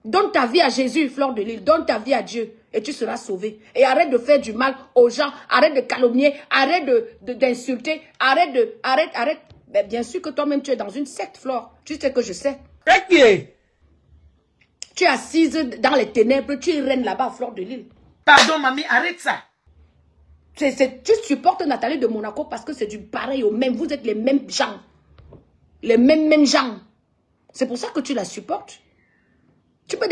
Donne ta vie à Jésus, Fleur de Lys. Donne ta vie à Dieu et tu seras sauvé. Et arrête de faire du mal aux gens. Arrête de calomnier. Arrête d'insulter. Arrête. Ben, bien sûr que toi-même, tu es dans une secte, Flore. Tu sais que je sais. Tu es assise dans les ténèbres. Tu es reine là-bas, Fleur de Lys. Pardon, mamie, arrête ça. Tu supportes Nathalie de Monaco parce que c'est du pareil au même. Vous êtes les mêmes gens. Les mêmes gens. C'est pour ça que tu la supportes. Tu peux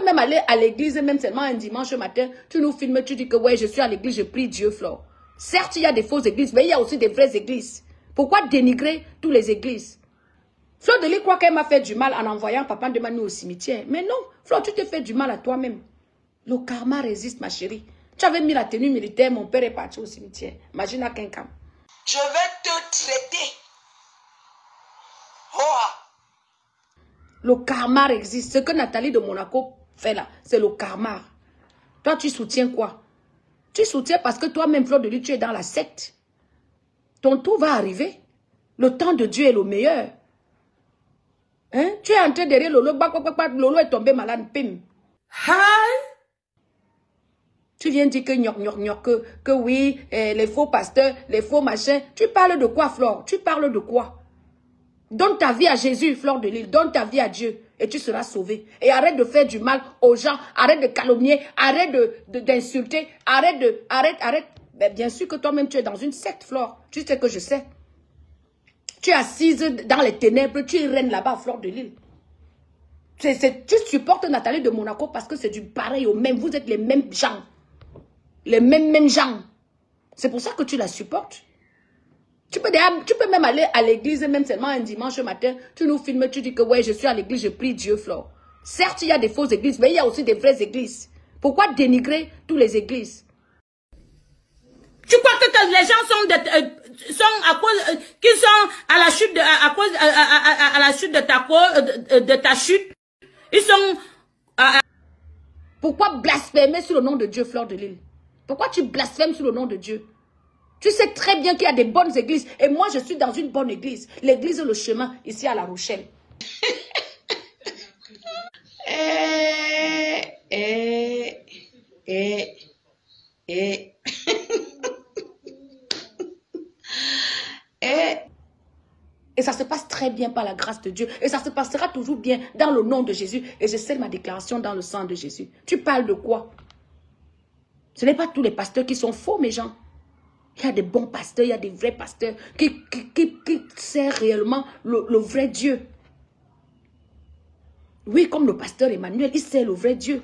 même aller à l'église, même seulement un dimanche matin. Tu nous filmes, tu dis que ouais, je suis à l'église, je prie Dieu, Flore. Certes, il y a des fausses églises, mais il y a aussi des vraies églises. Pourquoi dénigrer toutes les églises? Fleur de Lys croit qu'elle m'a fait du mal en envoyant Papa de Manu au cimetière. Mais non, Fleur, tu te fais du mal à toi-même. Le karma résiste, ma chérie. Tu avais mis la tenue militaire, mon père est parti au cimetière. Imagine à quelqu'un. Je vais te traiter. Oh. Le karma existe. Ce que Nathalie de Monaco fait là, c'est le karma. Toi, tu soutiens quoi? Tu soutiens parce que toi-même, Fleur de Lys, tu es dans la secte. Ton tour va arriver. Le temps de Dieu est le meilleur. Hein? Tu es entré derrière Lolo, Lolo est tombé malade, pim. Hi. Tu viens dire que oui, les faux pasteurs, les faux machins. Tu parles de quoi, Flore? Tu parles de quoi? Donne ta vie à Jésus, Fleur de Lys. Donne ta vie à Dieu et tu seras sauvé. Et arrête de faire du mal aux gens. Arrête de calomnier. Arrête d'insulter. Arrête. Ben, bien sûr que toi-même, tu es dans une secte, Flore. Tu sais que je sais. Tu es assise dans les ténèbres. Tu es reine là-bas, Fleur de Lys. Tu supportes Nathalie de Monaco parce que c'est du pareil au même. Vous êtes les mêmes gens. Les mêmes gens. C'est pour ça que tu la supportes. Tu peux même aller à l'église, même seulement un dimanche matin. Tu nous filmes, tu dis que ouais, je suis à l'église, je prie Dieu, Flore. Certes, il y a des fausses églises, mais il y a aussi des vraies églises. Pourquoi dénigrer toutes les églises? Tu crois que les gens sont à cause, qu'ils sont à la chute à la chute de ta chute? Ils sont Pourquoi blasphémer sur le nom de Dieu, Fleur de Lys? Pourquoi tu blasphèmes sur le nom de Dieu? Tu sais très bien qu'il y a des bonnes églises. Et moi, je suis dans une bonne église. L'église Le Chemin, ici à La Rochelle. Et ça se passe très bien par la grâce de Dieu. Et ça se passera toujours bien dans le nom de Jésus. Et je scelle ma déclaration dans le sang de Jésus. Tu parles de quoi? Ce n'est pas tous les pasteurs qui sont faux, mes gens. Il y a des bons pasteurs, il y a des vrais pasteurs qui servent réellement le vrai Dieu. Oui, comme le pasteur Emmanuel, il sert le vrai Dieu.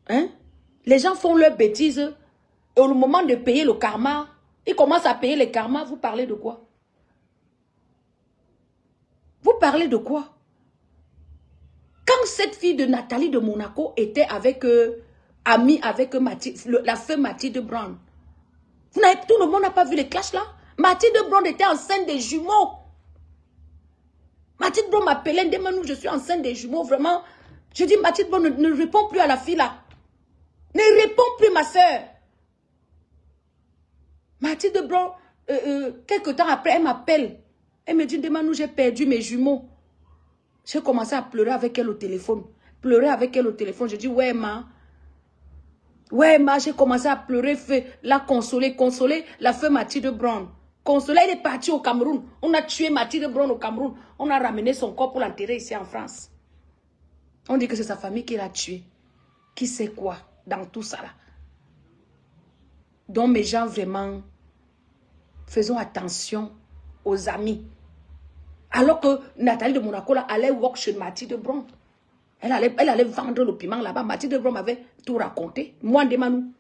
Hein? Les gens font leurs bêtises et au moment de payer le karma, ils commencent à payer les karmas. Vous parlez de quoi? Vous parlez de quoi? Quand cette fille de Nathalie de Monaco était avec amie avec la feu Mathilde Brown, tout le monde n'a pas vu les clashs là? Mathilde Brown était enceinte des jumeaux. Mathilde Brown m'appelait, demain je suis enceinte des jumeaux, vraiment. Je dis, Mathilde Brown ne répond plus à la fille là. Ne réponds plus, ma soeur. Mathilde Brown, quelques temps après, elle m'appelle. Elle me dit, demain j'ai perdu mes jumeaux. J'ai commencé à pleurer avec elle au téléphone. Je dis, ouais, ma. Ouais, ma, j'ai commencé à pleurer, la consoler, la feu Mathilde Brown. Consoler, elle est partie au Cameroun. On a tué Mathilde Brown au Cameroun. On a ramené son corps pour l'enterrer ici en France. On dit que c'est sa famille qui l'a tué. Qui sait quoi dans tout ça là? Donc mes gens, vraiment, faisons attention aux amis. Alors que Nathalie de Monaco là, allait walk chez Mathilde Brown. Elle allait vendre le piment là-bas. Mathilde Brown m'avait tout raconté. Moi, Ndemanou.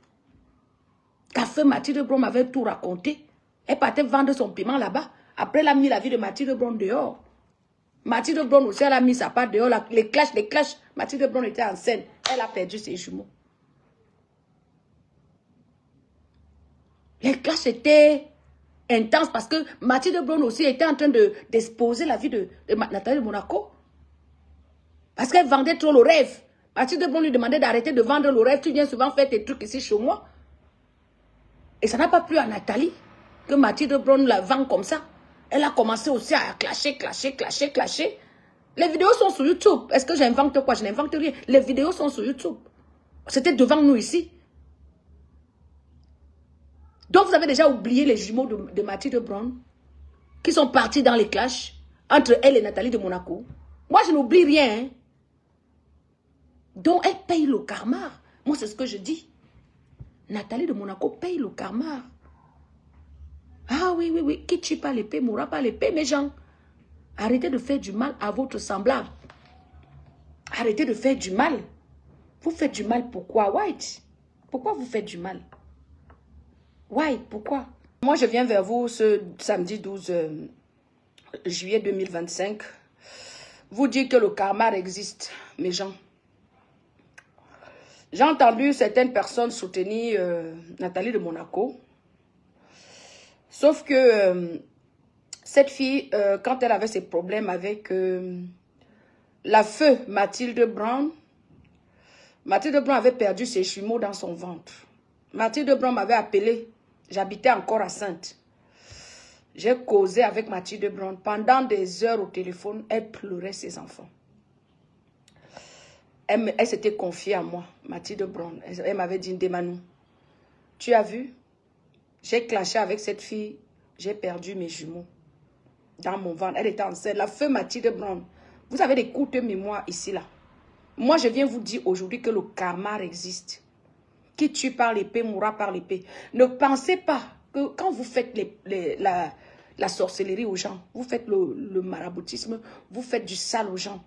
Café Mathilde Brown m'avait tout raconté. Elle partait vendre son piment là-bas. Après, elle a mis la vie de Mathilde Brown dehors. Mathilde Brown aussi, elle a mis sa part dehors. Les clashs. Mathilde Brown était enceinte. Elle a perdu ses jumeaux. Les clashs étaient intenses parce que Mathilde Brown aussi était en train d'exposer la vie de Nathalie de Monaco. Parce qu'elle vendait trop le rêve. Mathilde Brown lui demandait d'arrêter de vendre le rêve. Tu viens souvent faire tes trucs ici chez moi. Et ça n'a pas plu à Nathalie que Mathilde Brown la vend comme ça. Elle a commencé aussi à clasher. Les vidéos sont sur YouTube. Est-ce que j'invente quoi? Je n'invente rien. Les vidéos sont sur YouTube. C'était devant nous ici. Donc, vous avez déjà oublié les jumeaux de Mathilde Brown qui sont partis dans les clashs entre elle et Nathalie de Monaco. Moi, je n'oublie rien. Hein. Donc, elle paye le karma. Moi, c'est ce que je dis. Nathalie de Monaco paye le karma. Ah oui, oui, oui. Qui tue pas l'épée, mourra pas l'épée, mes gens. Arrêtez de faire du mal à votre semblable. Arrêtez de faire du mal. Vous faites du mal, pourquoi, White? Pourquoi vous faites du mal? White, pourquoi? Moi, je viens vers vous ce samedi 12 juillet 2025. Vous dire que le karma existe, mes gens. J'ai entendu certaines personnes soutenir Nathalie de Monaco. Sauf que cette fille, quand elle avait ses problèmes avec la feu Mathilde Brown avait perdu ses jumeaux dans son ventre. Mathilde Brown m'avait appelé. J'habitais encore à Sainte. J'ai causé avec Mathilde Brown. Pendant des heures au téléphone, elle pleurait ses enfants. Elle s'était confiée à moi, Mathilde Brown. Elle m'avait dit, Ndemanou, tu as vu? J'ai clashé avec cette fille. J'ai perdu mes jumeaux dans mon ventre. Elle était enceinte. La feu Mathilde Brown. Vous avez des courtes mémoires ici, là. Moi, je viens vous dire aujourd'hui que le karma existe. Qui tue par l'épée mourra par l'épée. Ne pensez pas que quand vous faites la sorcellerie aux gens, vous faites le maraboutisme, vous faites du sale aux gens.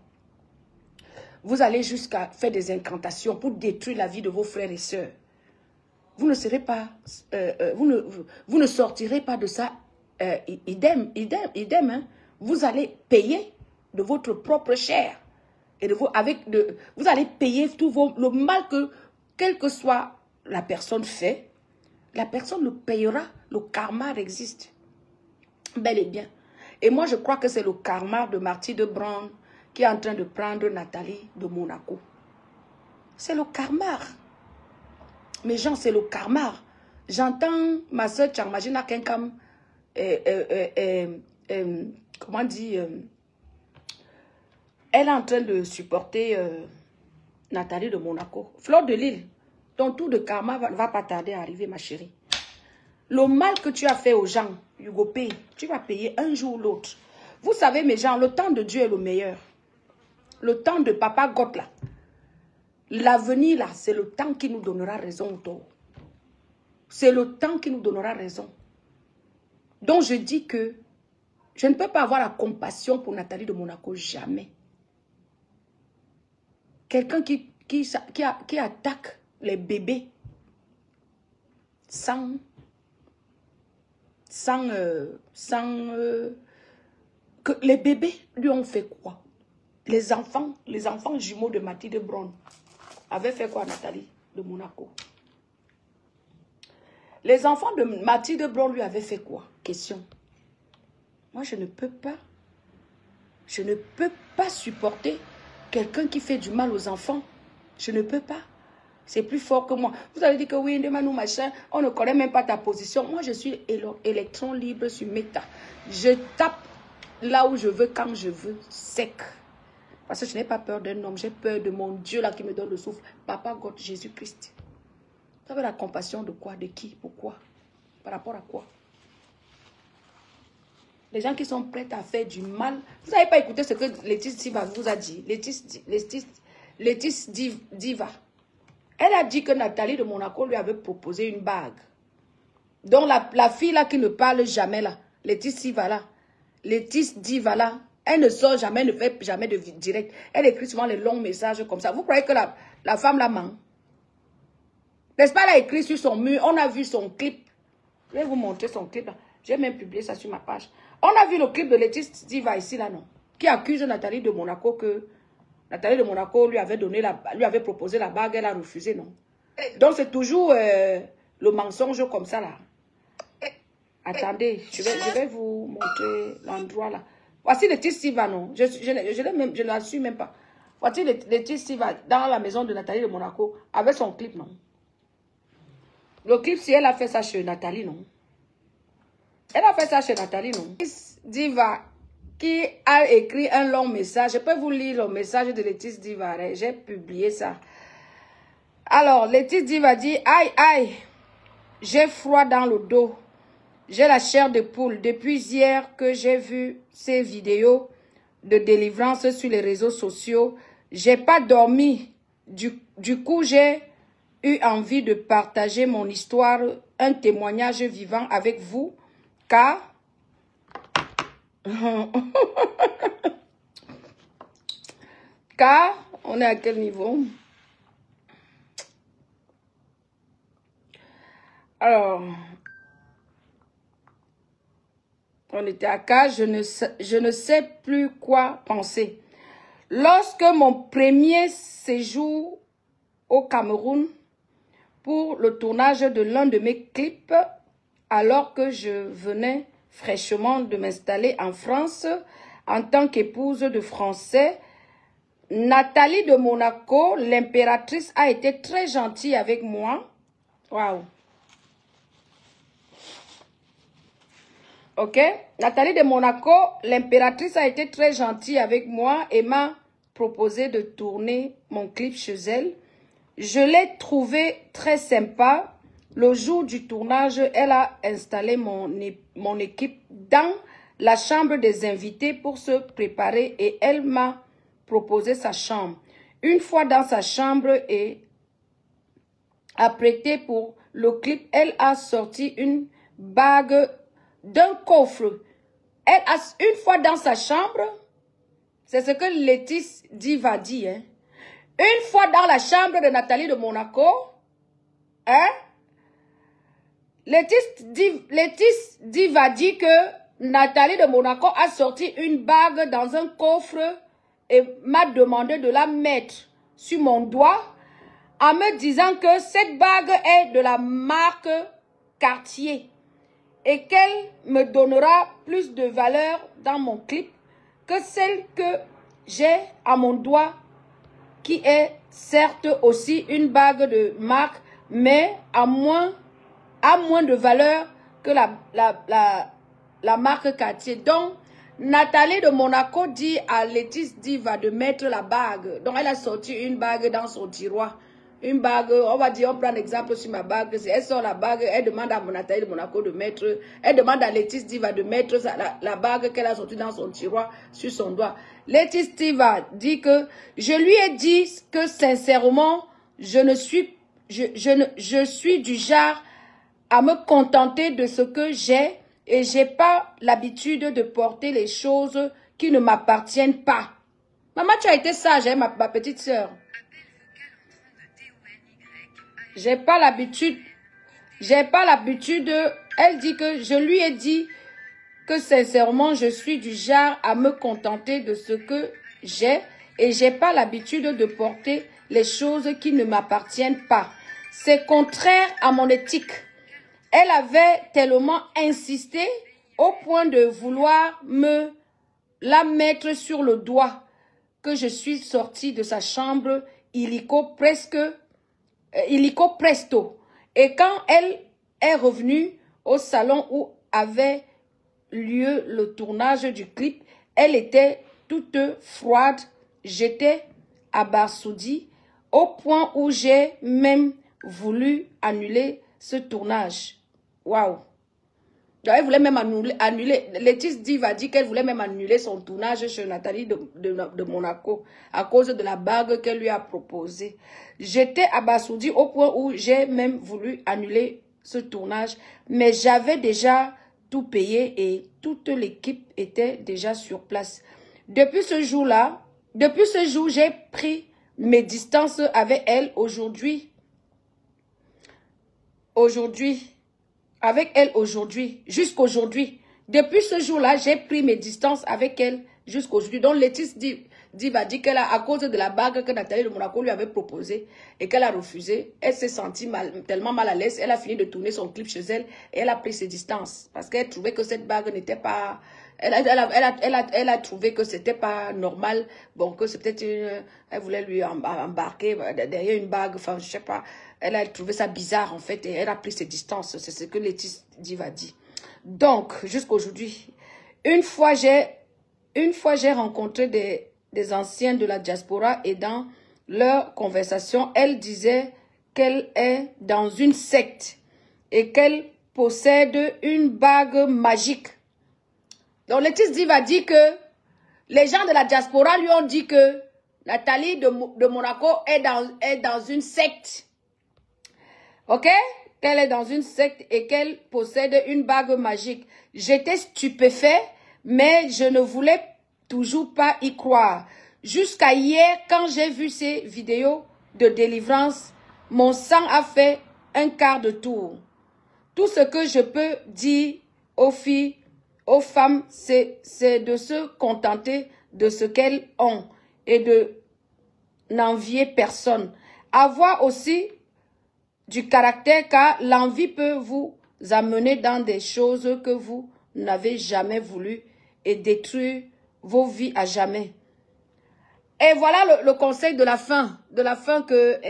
Vous allez jusqu'à faire des incantations pour détruire la vie de vos frères et sœurs. Vous ne serez pas, vous ne sortirez pas de ça idem. Hein. Vous allez payer de votre propre chair. Et vous allez payer tout le mal que, quelle que soit la personne fait, la personne le payera. Le karma existe. Bel et bien. Et moi, je crois que c'est le karma de Mathilde Brown qui est en train de prendre Nathalie de Monaco. C'est le karma. Mes gens, c'est le karma. J'entends ma soeur Tcharmagina Kenkam, comment dire, elle est en train de supporter Nathalie de Monaco. Fleur de Lille, ton tour de karma va pas tarder à arriver, ma chérie. Le mal que tu as fait aux gens, Hugo Pay, tu vas payer un jour ou l'autre. Vous savez, mes gens, le temps de Dieu est le meilleur. Le temps de Papa God, là. L'avenir, là, c'est le temps qui nous donnera raison ou tort. C'est le temps qui nous donnera raison. Donc, je dis que je ne peux pas avoir la compassion pour Nathalie de Monaco, jamais. Quelqu'un qui attaque les bébés sans que les bébés lui ont fait quoi? Les enfants jumeaux de Mathilde Brown avaient fait quoi, Nathalie de Monaco? Les enfants de Mathilde Brown lui avaient fait quoi? Question. Moi, je ne peux pas supporter quelqu'un qui fait du mal aux enfants. Je ne peux pas. C'est plus fort que moi. Vous avez dit que oui, Ndemanou, machin, on ne connaît même pas ta position. Moi, je suis électron libre sur Meta. Je tape là où je veux, quand je veux, sec. Parce que je n'ai pas peur d'un homme. J'ai peur de mon Dieu là qui me donne le souffle. Papa God, Jésus-Christ. Vous avez la compassion de quoi? De qui? Pourquoi? Par rapport à quoi? Les gens qui sont prêts à faire du mal. Vous n'avez pas écouté ce que Laetitia Diva vous a dit. Laetitia Diva. Elle a dit que Nathalie de Monaco lui avait proposé une bague. Donc la fille là qui ne parle jamais là. Laetitia Diva là. Laetitia Diva là. Elle ne sort jamais, ne fait jamais de direct. Elle écrit souvent les longs messages comme ça. Vous croyez que la femme la ment? N'est-ce pas, elle a écrit sur son mur. On a vu son clip. Je vais vous montrer son clip là. J'ai même publié ça sur ma page. On a vu le clip de Laetitia Diva ici là, non? Qui accuse Nathalie de Monaco que Nathalie de Monaco lui avait proposé la bague, elle a refusé, non? Donc c'est toujours le mensonge comme ça là. Attendez, je vais vous montrer l'endroit là. Voici Laetitia Diva, non? Je ne la suis même pas. Voici Laetitia Diva dans la maison de Nathalie de Monaco avec son clip, non? Le clip, si elle a fait ça chez Nathalie, non? Elle a fait ça chez Nathalie, non? Diva qui a écrit un long message. Je peux vous lire le message de Laetice Diva. J'ai publié ça. Alors, Laetice Diva dit, aïe, aïe, j'ai froid dans le dos. J'ai la chair de poule. Depuis hier que j'ai vu ces vidéos de délivrance sur les réseaux sociaux, j'ai pas dormi. Du coup, j'ai eu envie de partager mon histoire, un témoignage vivant avec vous, car car on est à quel niveau? Alors, on était à cas, je ne sais plus quoi penser. Lorsque mon premier séjour au Cameroun pour le tournage de l'un de mes clips, alors que je venais fraîchement de m'installer en France en tant qu'épouse de Français, Nathalie de Monaco, l'impératrice, a été très gentille avec moi. Waouh! Ok? Nathalie de Monaco, l'impératrice, a été très gentille avec moi et m'a proposé de tourner mon clip chez elle. Je l'ai trouvé très sympa. Le jour du tournage, elle a installé mon équipe dans la chambre des invités pour se préparer et elle m'a proposé sa chambre. Une fois dans sa chambre et apprêtée pour le clip, elle a sorti une bague d'un coffre. Elle a, une fois dans sa chambre, c'est ce que Laetice Diva dit, hein. Une fois dans la chambre de Nathalie de Monaco, hein, Laetice Diva dit que Nathalie de Monaco a sorti une bague dans un coffre et m'a demandé de la mettre sur mon doigt en me disant que cette bague est de la marque Cartier et qu'elle me donnera plus de valeur dans mon clip que celle que j'ai à mon doigt, qui est certes aussi une bague de marque, mais à moins de valeur que la marque Cartier. Donc, Nathalie de Monaco dit à Laetice Diva de mettre la bague. Donc, elle a sorti une bague dans son tiroir. Une bague, on va dire, on prend l'exemple sur ma bague. Elle sort la bague, elle demande à Nathalie de Monaco de mettre, elle demande à Laetice Diva de mettre la bague qu'elle a sortie dans son tiroir sur son doigt. Laetice Diva dit que je lui ai dit que sincèrement, je suis du genre à me contenter de ce que j'ai et j'ai pas l'habitude de porter les choses qui ne m'appartiennent pas. Maman, tu as été sage, hein, ma petite sœur. J'ai pas l'habitude, elle dit que je lui ai dit que sincèrement, je suis du genre à me contenter de ce que j'ai et j'ai pas l'habitude de porter les choses qui ne m'appartiennent pas. C'est contraire à mon éthique. Elle avait tellement insisté au point de vouloir me la mettre sur le doigt que je suis sortie de sa chambre illico presto. Et quand elle est revenue au salon où avait lieu le tournage du clip, elle était toute froide. J'étais abasourdie au point où j'ai même voulu annuler ce tournage. Waouh! Elle voulait même annuler. Laetice Diva dit qu'elle voulait même annuler son tournage chez Nathalie de Monaco à cause de la bague qu'elle lui a proposée. J'étais abasourdie au point où j'ai même voulu annuler ce tournage, mais j'avais déjà tout payé et toute l'équipe était déjà sur place. Depuis ce jour, j'ai pris mes distances avec elle jusqu'aujourd'hui. Depuis ce jour-là, j'ai pris mes distances avec elle jusqu'aujourd'hui. Donc, Laetice Diva dit qu'elle a, à cause de la bague que Nathalie de Monaco lui avait proposée et qu'elle a refusé, elle s'est sentie tellement mal à l'aise. Elle a fini de tourner son clip chez elle et elle a pris ses distances parce qu'elle trouvait que cette bague n'était pas... Elle a trouvé que c'était pas normal. Bon, que c'est peut-être elle voulait lui embarquer derrière une bague. Enfin, je sais pas. Elle a trouvé ça bizarre, en fait, et elle a pris ses distances. C'est ce que Laetice Diva dit. Donc, jusqu'aujourd'hui, une fois j'ai Une fois, j'ai rencontré des anciens de la diaspora et dans leur conversation, elle disait qu'elle est dans une secte et qu'elle possède une bague magique. Donc, Laetice Diva dit que les gens de la diaspora lui ont dit que Nathalie de Monaco est dans une secte. Ok? Qu'elle est dans une secte et qu'elle possède une bague magique. J'étais stupéfait, mais je ne voulais toujours pas y croire. Jusqu'à hier, quand j'ai vu ces vidéos de délivrance, mon sang a fait un quart de tour. Tout ce que je peux dire aux filles, aux femmes, c'est de se contenter de ce qu'elles ont et de n'envier personne. Avoir aussi du caractère, car l'envie peut vous amener dans des choses que vous n'avez jamais voulu et détruire vos vies à jamais. Et voilà le conseil de la fin que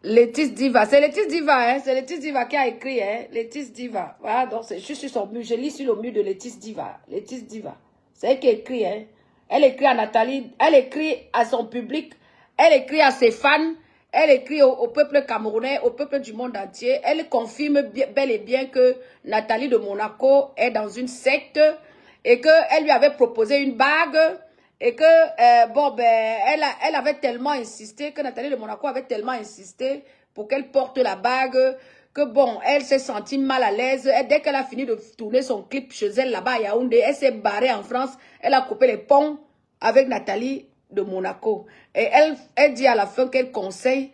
Laetice Diva, c'est Laetice Diva, hein, c'est Laetice Diva qui a écrit, hein, Laetice Diva. Voilà, donc je suis sur son mur, je lis sur le mur de Laetice Diva, Laetice Diva. C'est elle qui écrit, hein. Elle écrit à Nathalie, elle écrit à son public, elle écrit à ses fans, elle écrit au peuple camerounais, au peuple du monde entier. Elle confirme bel et bien que Nathalie de Monaco est dans une secte et qu'elle lui avait proposé une bague et que, bon, ben, elle avait tellement insisté, que Nathalie de Monaco avait tellement insisté pour qu'elle porte la bague, que bon, elle s'est sentie mal à l'aise. Dès qu'elle a fini de tourner son clip chez elle là-bas à Yaoundé, elle s'est barrée en France, elle a coupé les ponts avec Nathalie de Monaco. Et elle dit à la fin qu'elle conseille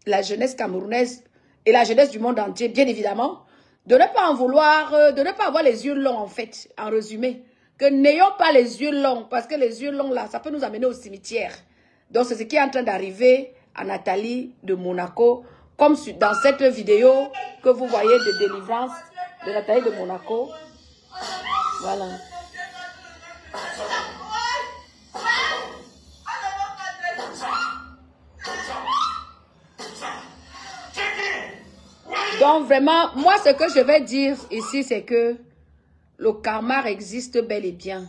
la jeunesse camerounaise et la jeunesse du monde entier, bien évidemment, de ne pas en vouloir, de ne pas avoir les yeux longs en fait, en résumé. Que n'ayons pas les yeux longs, parce que les yeux longs là, ça peut nous amener au cimetière. Donc c'est ce qui est en train d'arriver à Nathalie de Monaco, comme dans cette vidéo que vous voyez de délivrance de Nathalie de Monaco. Voilà. Donc vraiment, moi ce que je vais dire ici, c'est que le karma existe bel et bien.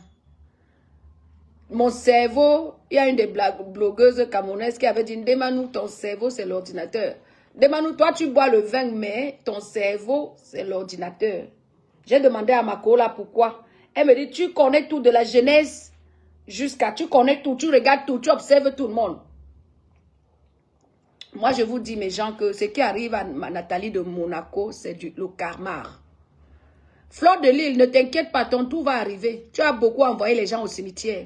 Mon cerveau, il y a une des blogueuses camerounaises qui avait dit, demande-nous ton cerveau, c'est l'ordinateur. Demande-nous, toi tu bois le vin, mais ton cerveau, c'est l'ordinateur. J'ai demandé à ma cola pourquoi. Elle me dit, tu connais tout de la jeunesse jusqu'à, tu connais tout, tu regardes tout, tu observes tout le monde. Moi, je vous dis, mes gens, que ce qui arrive à Nathalie de Monaco, c'est le karma. Fleur de Lille, ne t'inquiète pas, ton tout va arriver. Tu as beaucoup envoyé les gens au cimetière.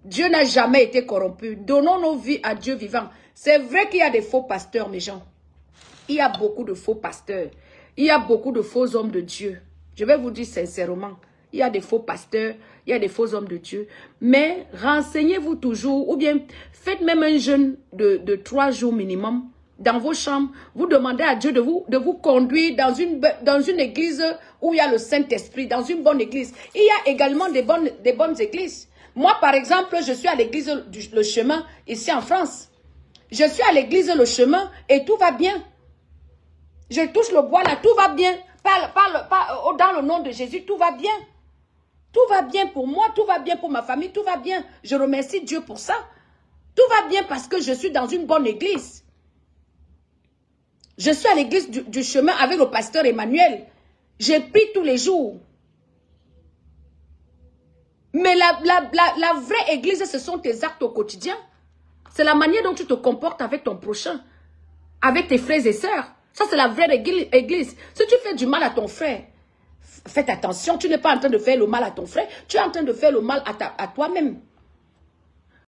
Dieu n'a jamais été corrompu. Donnons nos vies à Dieu vivant. C'est vrai qu'il y a des faux pasteurs, mes gens. Il y a beaucoup de faux pasteurs. Il y a beaucoup de faux hommes de Dieu. Je vais vous dire sincèrement. Il y a des faux pasteurs, il y a des faux hommes de Dieu. Mais renseignez-vous toujours, ou bien faites même un jeûne de 3 jours minimum dans vos chambres. Vous demandez à Dieu de vous conduire dans une église où il y a le Saint-Esprit, dans une bonne église. Il y a également des bonnes églises. Moi, par exemple, je suis à l'église Le Chemin, ici en France. Je suis à l'église Le Chemin et tout va bien. Je touche le bois là, tout va bien. Dans le nom de Jésus, tout va bien. Tout va bien pour moi, tout va bien pour ma famille, tout va bien. Je remercie Dieu pour ça. Tout va bien parce que je suis dans une bonne église. Je suis à l'église du chemin avec le pasteur Emmanuel. J'ai pris tous les jours. Mais la vraie église, ce sont tes actes au quotidien. C'est la manière dont tu te comportes avec ton prochain, avec tes frères et sœurs. Ça, c'est la vraie église. Si tu fais du mal à ton frère, faites attention, tu n'es pas en train de faire le mal à ton frère, tu es en train de faire le mal à toi-même.